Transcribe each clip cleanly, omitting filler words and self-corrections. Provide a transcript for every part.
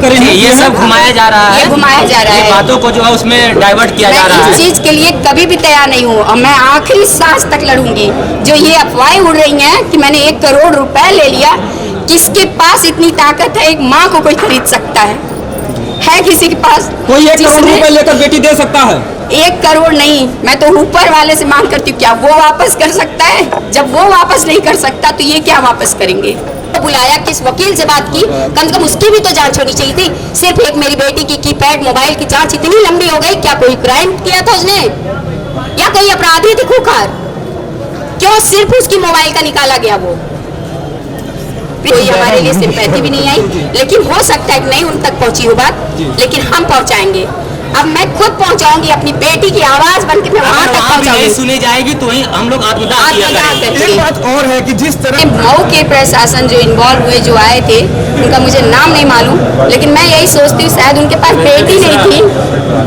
करेंगे। ये सब घुमाया जा रहा है, ये घुमाया जा रहा है, बातों को जो है उसमें डाइवर्ट किया जा रहा है। इस चीज के लिए कभी भी तैयार नहीं हूँ और मैं आखिरी सांस तक लड़ूंगी। जो ये अफवाहें उड़ रही हैं कि मैंने 1 करोड़ रुपए ले लिया, किसके पास इतनी ताकत है? एक माँ को कोई खरीद सकता है किसी के पास? कोई 1 करोड़ रुपए लेकर बेटी दे सकता है? 1 करोड़ नहीं, मैं तो ऊपर वाले से मांग करती हूँ। क्या वो वापस कर सकता है? जब वो वापस नहीं कर सकता तो ये क्या वापस करेंगे? बुलाया, किस वकील से बात की? कम से कम उसकी भी तो जांच होनी चाहिए थी। सिर्फ एक मेरी बेटी की कीपैड मोबाइल की जांच इतनी लंबी हो गई, क्या कोई क्राइम किया था उसने या कोई अपराधी थी खूंखार? क्यों सिर्फ उसकी मोबाइल का निकाला गया? वो कोई हमारे लिए सिंपैथी भी नहीं आई, लेकिन हो सकता है कि नहीं उन तक पहुंची हो बात, लेकिन हम पहुंचाएंगे। अब मैं खुद पहुंचाऊंगी, अपनी बेटी की आवाज बनकर मैं वहां तक पहुंचाऊंगी। सुनी जाएगी तो ही हम लोग आत्मदाह किया करेंगे। एक बात और है कि जिस तरह मऊ के प्रशासन जो इन्वॉल्व हुए, जो आए थे, उनका मुझे नाम नहीं मालूम, लेकिन मैं यही सोचती हूँ शायद उनके पास बेटी नहीं थी।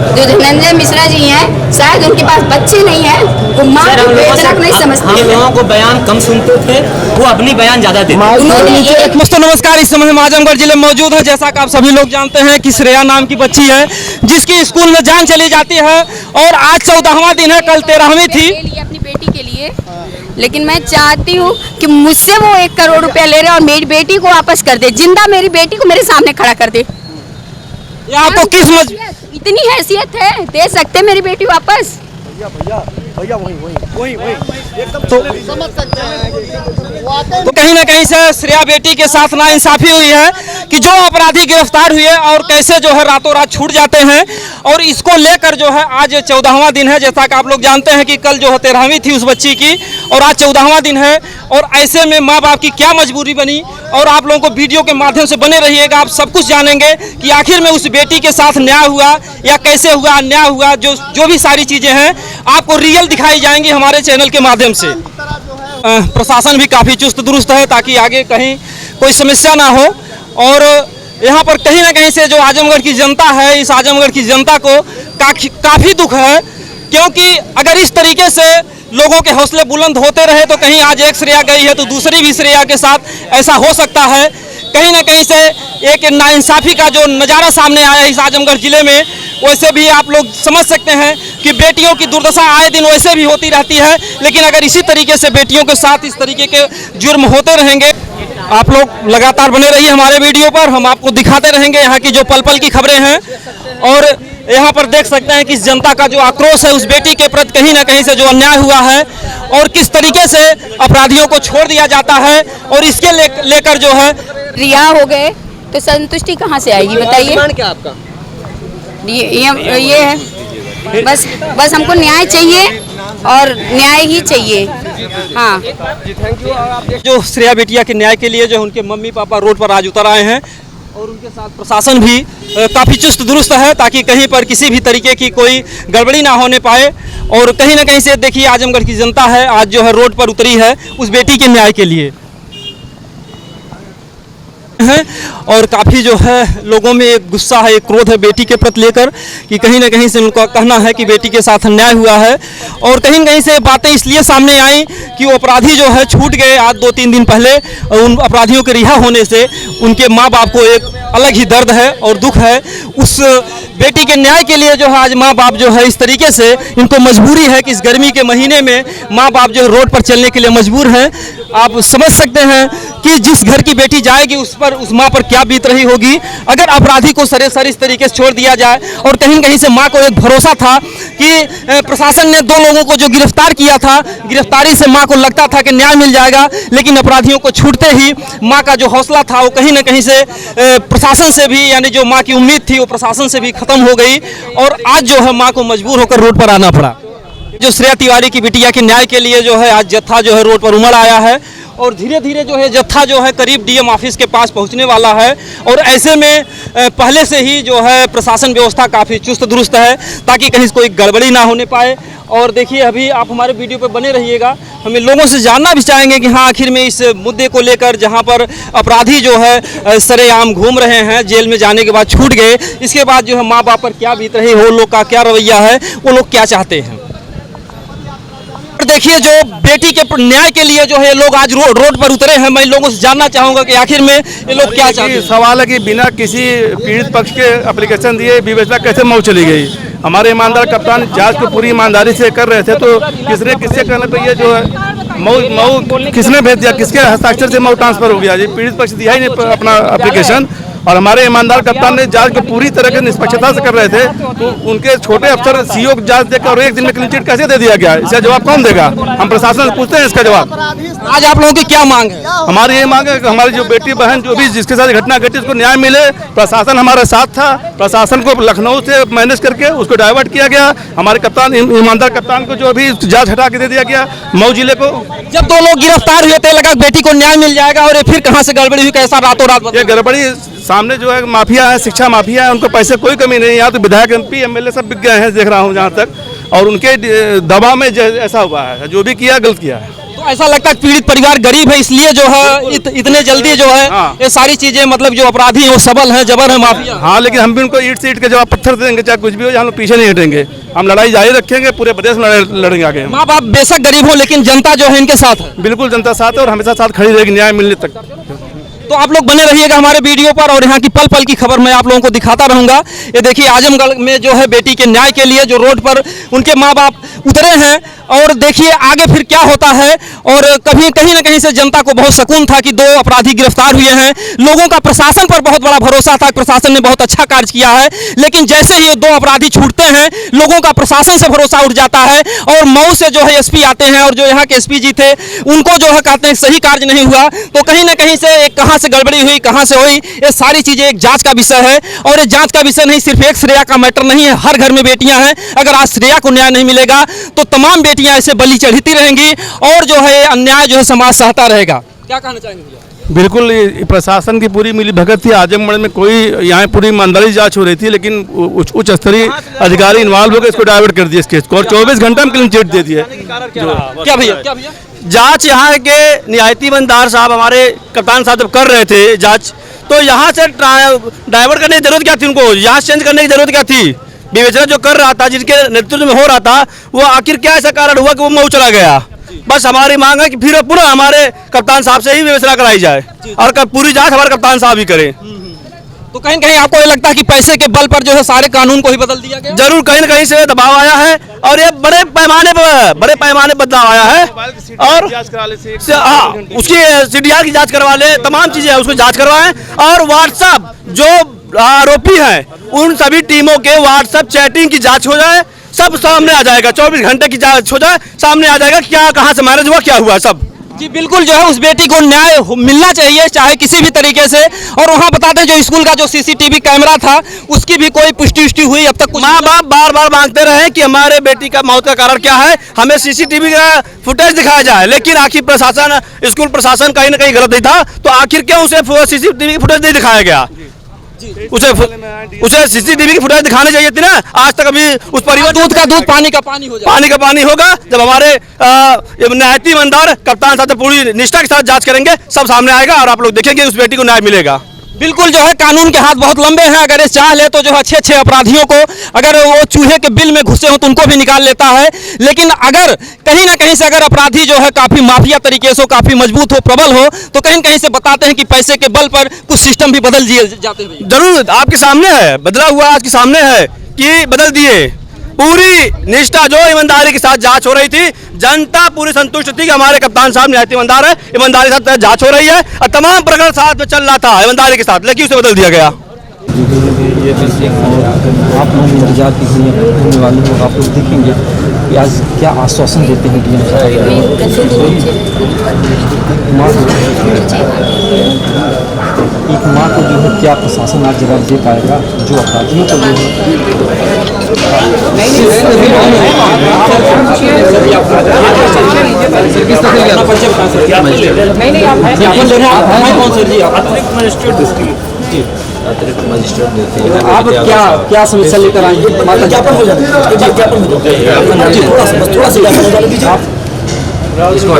जो धनंजय मिश्रा जी हैं, शायद उनके पास बच्चे नहीं है, वो माँ को बेटा नहीं समझते। हम लोगों को बयान कम सुनते थे, वो अपनी बयान ज्यादा देते। नमस्कार, इस समय हम आजमगढ़ जिले में मौजूद है। जैसा कि आप सभी लोग जानते हैं कि श्रेया नाम की बच्ची है जिसकी स्कूल में जान चली जाती है और आज 14वां दिन है, कल 13वीं थी। अपनी बेटी के लिए, लेकिन मैं चाहती हूँ कि मुझसे वो 1 करोड़ रुपया ले रहे और मेरी बेटी को वापस कर दे, जिंदा मेरी बेटी को मेरे सामने खड़ा कर दे। आपको किस इतनी हैसियत है, दे सकते मेरी बेटी वापस? भैया वही तो कहीं ना कहीं से श्रेया बेटी के साथ नाइंसाफी हुई है कि जो अपराधी गिरफ्तार हुए और कैसे जो है रातों रात छूट जाते हैं। और इसको लेकर जो है आज 14वां दिन है। जैसा कि आप लोग जानते हैं कि कल जो है 13वीं थी उस बच्ची की और आज 14वां दिन है। और ऐसे में माँ बाप की क्या मजबूरी बनी, और आप लोगों को वीडियो के माध्यम से बने रहिएगा, आप सब कुछ जानेंगे कि आखिर में उस बेटी के साथ न्याय हुआ या कैसे हुआ, अन्याय हुआ। जो भी सारी चीज़ें हैं आपको रियल दिखाई जाएंगी हमारे चैनल के माध्यम से। प्रशासन भी काफ़ी चुस्त दुरुस्त है ताकि आगे कहीं कोई समस्या ना हो। और यहाँ पर कहीं ना कहीं से जो आजमगढ़ की जनता है, इस आजमगढ़ की जनता को काफ़ी दुख है, क्योंकि अगर इस तरीके से लोगों के हौसले बुलंद होते रहे तो कहीं आज एक श्रेया गई है तो दूसरी भी श्रेया के साथ ऐसा हो सकता है। कहीं ना कहीं से एक नाइंसाफ़ी का जो नज़ारा सामने आया इस आजमगढ़ ज़िले में, वैसे भी आप लोग समझ सकते हैं कि बेटियों की दुर्दशा आए दिन वैसे भी होती रहती है। लेकिन अगर इसी तरीके से बेटियों के साथ इस तरीके के जुर्म होते रहेंगे, आप लोग लगातार बने रहिए हमारे वीडियो पर, हम आपको दिखाते रहेंगे यहाँ की जो पल पल की खबरें हैं। और यहाँ पर देख सकते हैं कि जनता का जो आक्रोश है उस बेटी के प्रति कहीं ना कहीं से जो अन्याय हुआ है और किस तरीके से अपराधियों को छोड़ दिया जाता है, और इसके लेकर जो है रिहा हो गए तो संतुष्टि कहाँ से आएगी बताइए? क्या आपका ये है, बस हमको न्याय चाहिए और न्याय ही चाहिए। हाँ, जो श्रेया बेटिया के न्याय के लिए जो उनके मम्मी पापा रोड पर आज उतर आए हैं और उनके साथ प्रशासन भी काफ़ी चुस्त दुरुस्त है ताकि कहीं पर किसी भी तरीके की कोई गड़बड़ी ना होने पाए। और कहीं ना कहीं से देखिए आजमगढ़ की जनता है आज जो है रोड पर उतरी है उस बेटी के न्याय के लिए है। और काफ़ी जो है लोगों में एक गुस्सा है, एक क्रोध है बेटी के प्रति लेकर कि कहीं ना कहीं से उनका कहना है कि बेटी के साथ अन्याय हुआ है। और कहीं ना कहीं से बातें इसलिए सामने आई कि वो अपराधी जो है छूट गए आज 2-3 दिन पहले, और उन अपराधियों के रिहा होने से उनके माँ बाप को एक अलग ही दर्द है और दुख है। उस बेटी के न्याय के लिए जो है आज माँ बाप जो है इस तरीके से इनको मजबूरी है कि इस गर्मी के महीने में माँ बाप जो रोड पर चलने के लिए मजबूर हैं। आप समझ सकते हैं कि जिस घर की बेटी जाएगी उस माँ पर क्या बीत रही होगी अगर अपराधी को सरेसर इस तरीके से छोड़ दिया जाए। और कहीं कहीं से माँ को एक भरोसा था कि प्रशासन ने 2 लोगों को जो गिरफ्तार किया था, गिरफ्तारी से माँ को लगता था कि न्याय मिल जाएगा, लेकिन अपराधियों को छूटते ही माँ का जो हौसला था वो कहीं ना कहीं से प्रशासन से भी, यानी जो माँ की उम्मीद थी वो प्रशासन से भी खत्म हो गई। और आज जो है माँ को मजबूर होकर रोड पर आना पड़ा। जो श्रेया तिवारी की बिटिया के न्याय के लिए जो है आज जत्था जो है रोड पर उमड़ आया है और धीरे धीरे जो है जत्था जो है करीब डीएम ऑफिस के पास पहुंचने वाला है। और ऐसे में पहले से ही जो है प्रशासन व्यवस्था काफ़ी चुस्त दुरुस्त है ताकि कहीं कोई गड़बड़ी ना होने पाए। और देखिए अभी आप हमारे वीडियो पर बने रहिएगा, हमें लोगों से जानना भी चाहेंगे कि हाँ आखिर में इस मुद्दे को लेकर जहाँ पर अपराधी जो है सरेआम घूम रहे हैं, जेल में जाने के बाद छूट गए, इसके बाद जो है माँ बाप पर क्या बीत रही है, वो लोग का क्या रवैया है, वो लोग क्या चाहते हैं। और देखिए जो बेटी के न्याय के लिए जो है लोग आज रोड पर उतरे हैं। मैं लोगों से जानना चाहूंगा कि आखिर में ये लोग क्या चाहते हैं। सवाल है कि बिना किसी पीड़ित पक्ष के एप्लीकेशन दिए विवेचना कैसे मऊ चली गई। हमारे ईमानदार कप्तान जांच को पूरी ईमानदारी से कर रहे थे, तो किसने किसके कहने पे ये जो है मऊ किसने भेज दिया, किसके हस्ताक्षर से मऊ ट्रांसफर हो गया। ये पीड़ित पक्ष दिया ही नहीं अपना एप्लीकेशन, और हमारे ईमानदार कप्तान ने जांच को पूरी तरह के निष्पक्षता से कर रहे थे, तो उनके छोटे अफसर सीओ को जांच देकर और एक दिन में क्लीन चिट कैसे दे दिया गया। इसका जवाब कौन देगा? हम प्रशासन से पूछते हैं इसका जवाब। आज आप लोगों की क्या मांग है? हमारी ये मांग है कि हमारी जो बेटी बहन जो भी जिसके साथ घटना घटी उसको न्याय मिले। प्रशासन हमारे साथ था, प्रशासन को लखनऊ से मैनेज करके उसको डाइवर्ट किया गया। हमारे कप्तान ईमानदार कप्तान को जो अभी जांच हटा के दे दिया गया मऊ जिले को। जब दो लोग गिरफ्तार हुए थे लगा बेटी को न्याय मिल जाएगा, और ये फिर कहां से गड़बड़ी हुई, कैसा रातों रात? ये गड़बड़ी सामने जो है माफिया है, शिक्षा माफिया है, उनको पैसे कोई कमी नहीं। यहाँ तो विधायक MP MLA सब बिक गए हैं देख रहा हूँ जहाँ तक, और उनके दबाव में ऐसा हुआ है। जो भी किया गलत किया है। तो ऐसा लगता है पीड़ित परिवार गरीब है, इसलिए जो है इतने जल्दी जो है ये सारी चीजें, मतलब जो अपराधी है वो सबल है, जबर है, माफिया। हाँ, लेकिन हम भी उनको ईंट से ईंट के जवाब पत्थर देंगे, चाहे कुछ भी हो, हम लोग पीछे नहीं हटेंगे। हम लड़ाई जारी रखेंगे, पूरे प्रदेश में लड़ेंगे आगे। माँ बाप बेशक गरीब हो, लेकिन जनता जो है इनके साथ है। बिल्कुल जनता साथ है और हमेशा साथ खड़ी रहेगी न्याय मिलने तक। तो आप लोग बने रहिएगा हमारे वीडियो पर, और यहाँ की पल पल की खबर मैं आप लोगों को दिखाता रहूंगा। ये देखिए आजमगढ़ में जो है बेटी के न्याय के लिए जो रोड पर उनके माँ बाप उतरे हैं, और देखिए आगे फिर क्या होता है। और कहीं ना कहीं से जनता को बहुत सुकून था कि दो अपराधी गिरफ्तार हुए हैं। लोगों का प्रशासन पर बहुत बड़ा भरोसा था, प्रशासन ने बहुत अच्छा कार्य किया है। लेकिन जैसे ही ये दो अपराधी छूटते हैं, लोगों का प्रशासन से भरोसा उठ जाता है, और मऊ से जो है SP आते हैं, और जो यहाँ के SP जी थे उनको जो है कहते हैं सही कार्य नहीं हुआ। तो कहीं ना कहीं से कहाँ से गड़बड़ी हुई, कहाँ से हुई, ये सारी चीजें एक जांच का विषय है। और ये जांच का विषय नहीं, सिर्फ एक श्रेया का मैटर नहीं है, हर घर में बेटियां हैं। अगर आज श्रेया को न्याय नहीं मिलेगा तो तमाम बेटियां ऐसे बलि चढ़ती रहेंगी, और जो है अन्याय जो है समाज सहता रहेगा। क्या कहना चाहेंगे भैया? बिल्कुल, ये प्रशासन की पूरी मिली भगत थी। आजमगढ़ में कोई यहाँ पूरी ईमानदारी जांच हो रही थी, लेकिन उच्च स्तरीय अधिकारी इन्वॉल्व होकर इसको डाइवर्ट कर दिया इस केस को, और 24 घंटे में क्लीन चिट दे दिया। क्या भैया? जांच यहाँ के न्यायिक ईमानदार साहब हमारे कप्तान साहब जब कर रहे थे जांच, तो यहाँ से डाइवर्ट करने की जरूरत क्या थी? उनको यहाँ चेंज करने की जरूरत क्या थी? विवेचना जो कर रहा था, जिनके नेतृत्व में हो रहा था, वो आखिर क्या ऐसा कारण हुआ कि वो मऊ चला गया? बस हमारी मांग है कि फिर पुनः हमारे कप्तान साहब से ही विवेचना कराई जाए, और पूरी जांच हमारे कप्तान साहब ही करें। तो कहीं कहीं आपको ये लगता है कि पैसे के बल पर जो है सारे कानून को ही बदल दिया गया? जरूर कहीं न कहीं से दबाव आया है, और ये बड़े पैमाने पर बदलाव आया है। और हाँ, उसकी CDR की जांच करवा ले, तमाम चीजें उसको जांच करवाएं। और व्हाट्सएप जो आरोपी हैं उन सभी टीमों के व्हाट्सएप चैटिंग की जांच हो जाए, सब सामने आ जाएगा। 24 घंटे की जांच हो जाए, सामने आ जाएगा क्या कहाँ से मैरिज हुआ, क्या हुआ सब। जी बिल्कुल, जो है उस बेटी को न्याय मिलना चाहिए, चाहे किसी भी तरीके से। और वहाँ बताते जो स्कूल का जो CCTV कैमरा था उसकी भी कोई पुष्टि हुई अब तक? माँ बाप बार बार मांगते रहे कि हमारे बेटी का मौत का कारण क्या है, हमें CCTV का फुटेज दिखाया जाए, लेकिन आखिर प्रशासन, स्कूल प्रशासन कहीं ना कहीं गलत नहीं था, तो आखिर क्यों उसे CCTV फुटेज नहीं दिखाया गया? उसे CCTV की फुटेज दिखानी चाहिए थी ना। आज तक अभी उस परिवार दूध का दूध, पानी का पानी हो जाए। पानी का पानी होगा जब हमारे न्यायिक ईमानदार कप्तान साहब पूरी निष्ठा के साथ जांच करेंगे, सब सामने आएगा, और आप लोग देखेंगे उस बेटी को न्याय मिलेगा। बिल्कुल, जो है कानून के हाथ बहुत लंबे हैं। अगर ये चाह ले तो जो है अच्छे अपराधियों को, अगर वो चूहे के बिल में घुसे हो तो उनको भी निकाल लेता है। लेकिन अगर कहीं ना कहीं से अगर अपराधी जो है काफी माफिया तरीके से, काफी मजबूत हो, प्रबल हो, तो कहीं कहीं से बताते हैं कि पैसे के बल पर कुछ सिस्टम भी बदल दिए जाते हैं। जरूर आपके सामने है, बदला हुआ आज के सामने है कि बदल दिए। पूरी निष्ठा जो ईमानदारी के साथ जांच हो रही थी, जनता पूरी संतुष्ट थी कि हमारे कप्तान साहब न्यायिक ईमानदार है, ईमानदारी के साथ जांच हो रही है, और तमाम प्रकरण साथ में चल रहा था ईमानदारी के साथ, लेकिन उसे बदल दिया गया। आप लोग इंतजार कीजिए, होने वाले लोग आप लोग देखेंगे कि आज क्या आश्वासन देते हैं DM एक माँ को जो है क्या प्रशासन आज जवाब दे पाएगा, जो अपराधियों को जो अतिरिक्त मजिस्ट्रेट देते हैं। आप क्या समस्या लेकर आए हैं? ज्ञापन हो जाए, ज्ञापन हो जाए, थोड़ा सा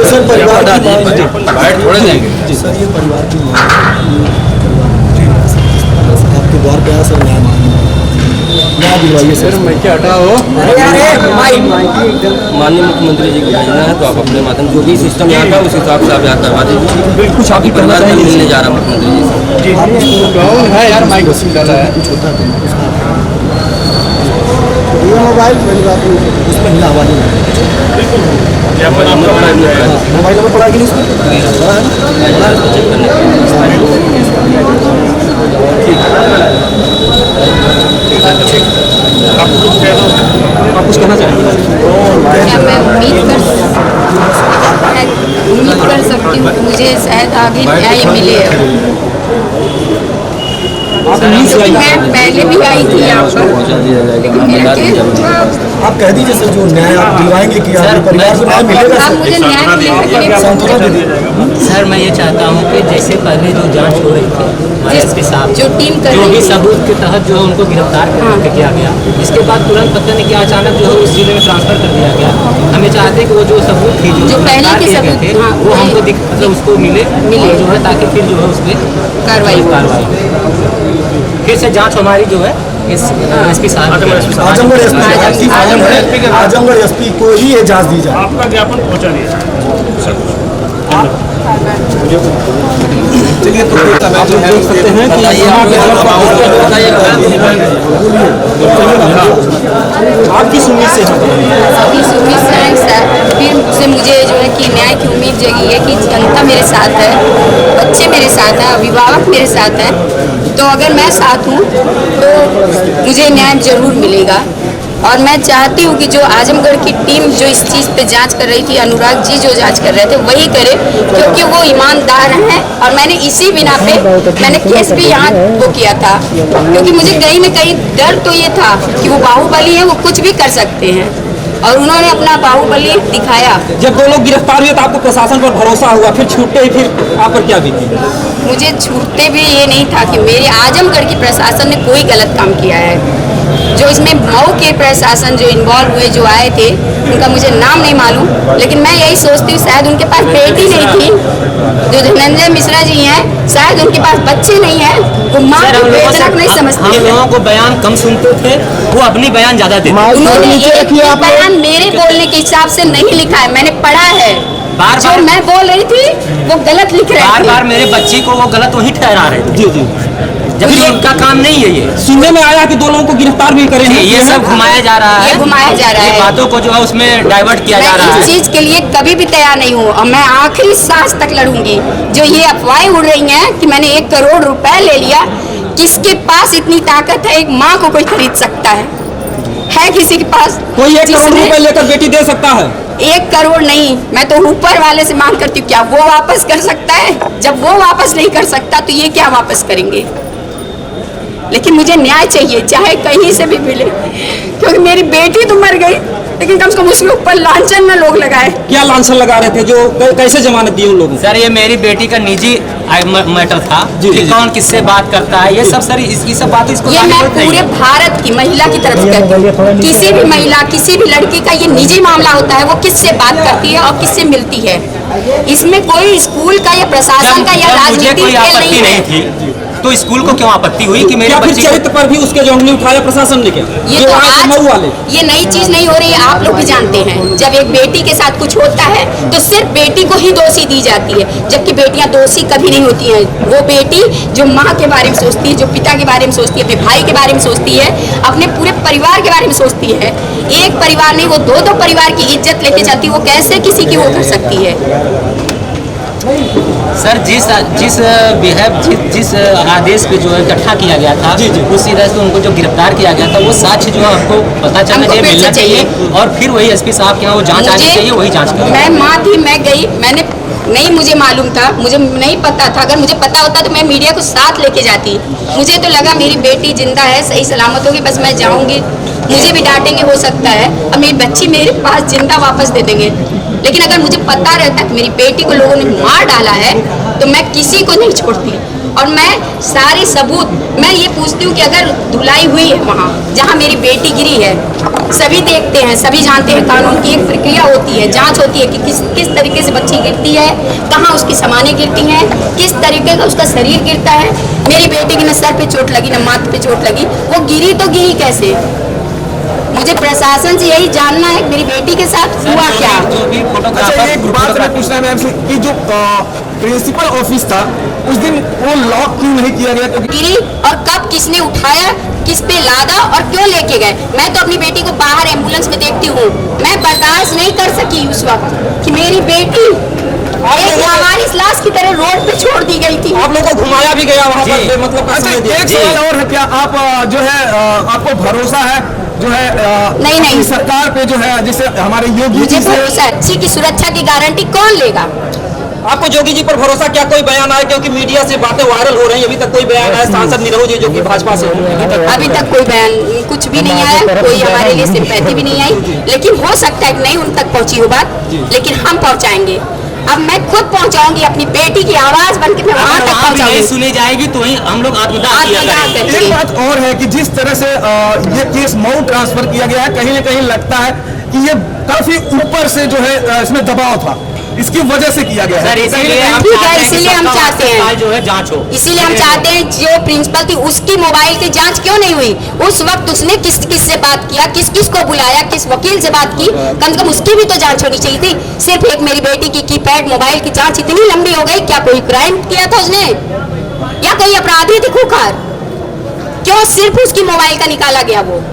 सर, परिवार थोड़े देंगे सर, ये परिवार की आपके द्वार पे आया सर, न्याय न्याय दिलवाइए सर। मैं क्या हटाओ माननीय मुख्यमंत्री जी की योजना है, तो आप अपने माध्यम जो भी सिस्टम यहाँ का उस हिसाब से आप यहाँ करवा दीजिए। कुछ आप ही परिवार में मिलने जा रहा मुख्यमंत्री जी से। कौन है यार माइक डाला है कुछ होता है मोबाइल पहली बात उसमें हिला आवाज नहीं मोबाइल नंबर पड़ा कि नहीं उसमें आप कुछ कहना चाहेंगे? क्या मैं उम्मीद कर सकती हूँ कि मुझे शायद आगे न्याय मिले। क्योंकि मैं पहले भी आई थी यहाँ पर, लेकिन मेरा केस आप कह दीजिए सर जो न्याय आप दिलवाएंगे कि आपके परिवार को न्याय मिलेगा आप मुझे न्याय मिलेगा। सांत्वना दे दीजिए। सर मैं ये चाहता हूँ कि जैसे पहले जो जांच हो रही थी हमारे एसपी साहब जो टीम कर जो रही भी थी। सबूत के तहत जो है उनको गिरफ्तार करके किया गया, इसके बाद तुरंत पता नहीं क्या अचानक जो है उस जिले में ट्रांसफर कर दिया गया। हमें चाहते हैं कि वो जो सबूत थी जो पहले के गिरफ्तार किए सबूत गए थे हाँ, वो हमको मतलब उसको मिले और जो है ताकि फिर जो है उस पर कार्रवाई हो। फिर से जांच हमारी जो है इस एसपी साहब आजमगढ़ एसपी को ही ये जांच दी जाए। आपका ज्ञापन पहुँचा नहीं चलिए तो आप लोग देख सकते हैं कि आप किस उम्मीद से हैं? अभी सुमित सर फिर से मुझे जो है कि न्याय की उम्मीद जगी है कि जनता मेरे साथ है, बच्चे मेरे साथ हैं, अभिभावक मेरे साथ हैं। तो अगर मैं साथ हूँ तो मुझे न्याय जरूर मिलेगा। और मैं चाहती हूँ कि जो आजमगढ़ की टीम जो इस चीज़ पे जांच कर रही थी, अनुराग जी जो जांच कर रहे थे वही करे, क्योंकि वो ईमानदार हैं। और मैंने इसी बिना पे मैंने केस भी यहाँ वो किया था, क्योंकि मुझे कहीं न कहीं डर तो ये था कि वो बाहुबली है, वो कुछ भी कर सकते हैं। और उन्होंने अपना बाहुबली दिखाया। जब दो लोग गिरफ्तार हुए तो आपको प्रशासन पर भरोसा हुआ, फिर छूटते ही फिर आप पर क्या बीती? मुझे छूटते भी ये नहीं था कि मेरे आजमगढ़ की प्रशासन ने कोई गलत काम किया है। जो इसमें मऊ के प्रशासन जो इन्वॉल्व हुए, जो आए थे, उनका मुझे नाम नहीं मालूम, लेकिन मैं यही सोचती हूँ शायद उनके पास बेटी नहीं थी। जो धनंजय मिश्रा जी हैं, शायद उनके पास बच्चे नहीं हैं, वो माँ की वेदना को नहीं समझते। हम लोगों को बयान कम सुनते थे, वो अपनी बयान ज्यादा देते। उन्होंने एक बयान मेरे बोलने के हिसाब से नहीं लिखा है, मैंने पढ़ा है। जो मैं बोल रही थी वो गलत लिख रहे थे। बार बार मेरे बच्ची को वो गलत वही ठहरा रहे थे। जी। जबकि उनका काम नहीं है ये। सुनने में आया कि दो लोगों को गिरफ्तार भी करेंगे। ये सब घुमाया जा रहा है, ये घुमाया जा रहा है। ये बातों को जो है उसमें डाइवर्ट किया जा रहा मैं है। इस चीज के लिए कभी भी तैयार नहीं हूँ और मैं आखिरी सांस तक लड़ूंगी। जो ये अफवाहें उड़ रही हैं कि मैंने 1 करोड़ रुपए ले लिया, किसके पास इतनी ताकत है? एक माँ को कोई खरीद सकता है किसी के पास? कोई 1 करोड़ रुपए लेकर बेटी दे सकता है? 1 करोड़ नहीं, मैं तो ऊपर वाले से मांग करती हूँ। क्या वो वापस कर सकता है? जब वो वापस नहीं कर सकता तो ये क्या वापस करेंगे? लेकिन मुझे न्याय चाहिए, चाहे कहीं से भी मिले, क्योंकि मेरी बेटी तो मर गई, लेकिन कम से कम उसके ऊपर लांछन न लोग लगाए। क्या लांछन लगा रहे थे? जो कैसे जमानत दी उन लोगों को? सर ये मेरी बेटी का निजी मैटर था जी, कि जी, कौन किससे बात करता है, ये सब सर ये सब बातें इसको ये मैं पूरे भारत की महिला की तरफ से कहती हूँ। किसी भी महिला, किसी भी लड़की का ये निजी मामला होता है, वो किससे बात करती है और किससे मिलती है। इसमें कोई स्कूल का या प्रशासन का या मुझे राजनीतिक कोई खेल आपत्ति नहीं थी, तो स्कूल को क्यों आपत्ति हुई कि मेरे या फिर बच्चे चरित्र पर भी उसके जो उंगली उठाया प्रशासन ने? क्या ये तो आज मऊ वाले आज ये नई चीज नहीं हो रही है, आप लोग भी जानते हैं। जब एक बेटी के साथ कुछ होता है तो सिर्फ बेटी को ही दोषी दी जाती है, जबकि बेटियां दोषी कभी नहीं होती हैं। वो बेटी जो माँ के बारे में सोचती है, जो पिता के बारे में सोचती है, अपने भाई के बारे में सोचती है, अपने पूरे परिवार के बारे में सोचती है। एक परिवार नहीं, वो 2-2 परिवार की इज्जत लेके चलती है। वो कैसे किसी की वो कर सकती है? सर जिस आदेश पे जो है इकट्ठा किया गया था, उसी तरह से उनको जो गिरफ्तार किया गया था, वो साक्ष्य जो है आपको पता चलना चाहिए, मिलना चाहिए, और फिर वही एसपी साहब के यहाँ वो जांच आनी चाहिए, वही जांच करें। मैं माँ थी, मैं गई, मैंने नहीं, मुझे मालूम था, मुझे नहीं पता था। अगर मुझे पता होता तो मैं मीडिया को साथ लेके जाती। मुझे तो लगा मेरी बेटी जिंदा है, सही सलामत होगी, बस मैं जाऊंगी, मुझे भी डांटेंगे हो सकता है, और मेरी बच्ची मेरे पास जिंदा वापस दे देंगे। लेकिन अगर मुझे पता रहता कि मेरी बेटी को लोगों ने मार डाला है तो मैं किसी को नहीं छोड़ती। और मैं सारे सबूत, मैं ये पूछती हूँ कि अगर धुलाई हुई है वहाँ जहाँ मेरी बेटी गिरी है, सभी देखते हैं, सभी जानते हैं कानून की एक प्रक्रिया होती है, जांच होती है कि किस तरीके से बच्ची गिरती है, कहाँ उसकी सामानें गिरती हैं, किस तरीके का उसका शरीर गिरता है। मेरी बेटी की न सर पे चोट लगी न माथे पे चोट लगी, वो गिरी तो गिरी कैसे? मुझे प्रशासन से यही जानना है कि मेरी बेटी के साथ हुआ क्या। अच्छा, एक बात मैं पूछना है मैम से कि जो प्रिंसिपल ऑफिस था उस दिन वो लॉक क्यों नहीं किया गया? गिरी और कब किसने उठाया, किस पे लादा और क्यों लेके गए? मैं तो अपनी बेटी को बाहर एम्बुलेंस में देखती हूँ, मैं बर्दाश्त नहीं कर सकी उस वक्त कि मेरी बेटी एक लावारिस लाश की तरह रोड पे छोड़ दी गई थी। आप लोगों को घुमाया भी गया वहाँ पर, मतलब अच्छा, एक सवाल और है, क्या आप जो है आपको भरोसा है जो है नहीं। अपनी सरकार पे जो है, जैसे हमारे योगी मुझे जी से भरोसा है, बच्ची की सुरक्षा की गारंटी कौन लेगा? आपको जोगी जी पर भरोसा, क्या कोई बयान आया? क्योंकि मीडिया से बातें वायरल हो रही हैं, अभी तक कोई बयान आया सांसद निरहू जी जो कि भाजपा से हैं? अभी तक कोई बयान कुछ भी नहीं आया, कोई हमारे लिए सिंपैथी भी नहीं आई, लेकिन हो सकता है कि नहीं उन तक पहुंची हो बात, लेकिन हम पहुंचाएंगे। अब मैं खुद पहुंचाऊंगी, अपनी बेटी की आवाज बनकर मैं वहां तक पहुंचाऊंगी। सुनी जाएगी तो ही हम लोग आत्मदाह किया करेंगे। एक बात और है कि जिस तरह से ये केस मऊ ट्रांसफर किया गया है, कहीं न कहीं लगता है कि ये काफी ऊपर से जो है इसमें दबाव था, इसकी वजह से किया गया है। सर इसीलिए हम ठीक है, चाहते हैं कि इसीलिए हम सबका चाहते हैं अस्पताल जो है जांच हो। इसीलिए हम चाहते हैं जो प्रिंसिपल थी उसकी मोबाइल की जांच क्यों नहीं हुई? उस वक्त उसने किस किस से बात किया, किस किस को बुलाया, किस वकील से बात की, कम से कम उसकी भी तो जांच होनी चाहिए थी। सिर्फ एक मेरी बेटी की कीपैड मोबाइल की जांच इतनी लंबी हो गई, क्या कोई क्राइम किया था उसने या कोई अपराधी थी खूंखार? क्यों सिर्फ उसकी मोबाइल का निकाला गया वो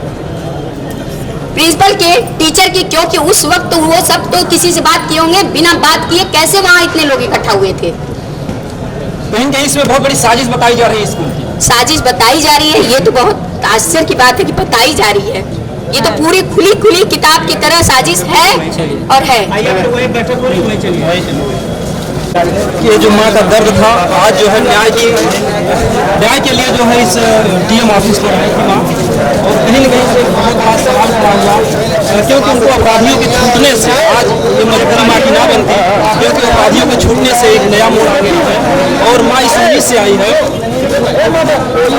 प्रिंसिपल के, टीचर की? क्योंकि उस वक्त तो वो सब तो किसी से बात किए होंगे, बिना बात किए कैसे वहां इतने लोग इकट्ठा हुए थे? कहीं कहीं इसमें बहुत बड़ी साजिश बताई जा रही है स्कूल की। साजिश बताई जा रही है, ये तो बहुत आश्चर्य की बात है कि बताई जा रही है। ये तो पूरी खुली किताब की तरह साजिश है और है। ये जो माँ का दर्द था, आज जो है न्याय के लिए जो है इस डीएम ऑफिस पर आई थी माँ, और कहीं न कहीं से बहुत बड़ा सवाल खड़ा हुआ, क्योंकि उनको अपराधियों के छूटने से आज ये मजबूरी माँ की ना बनती, क्योंकि अपराधियों के छूटने से एक नया मोड़ आ गया है और माँ इस उम्मीद से आई है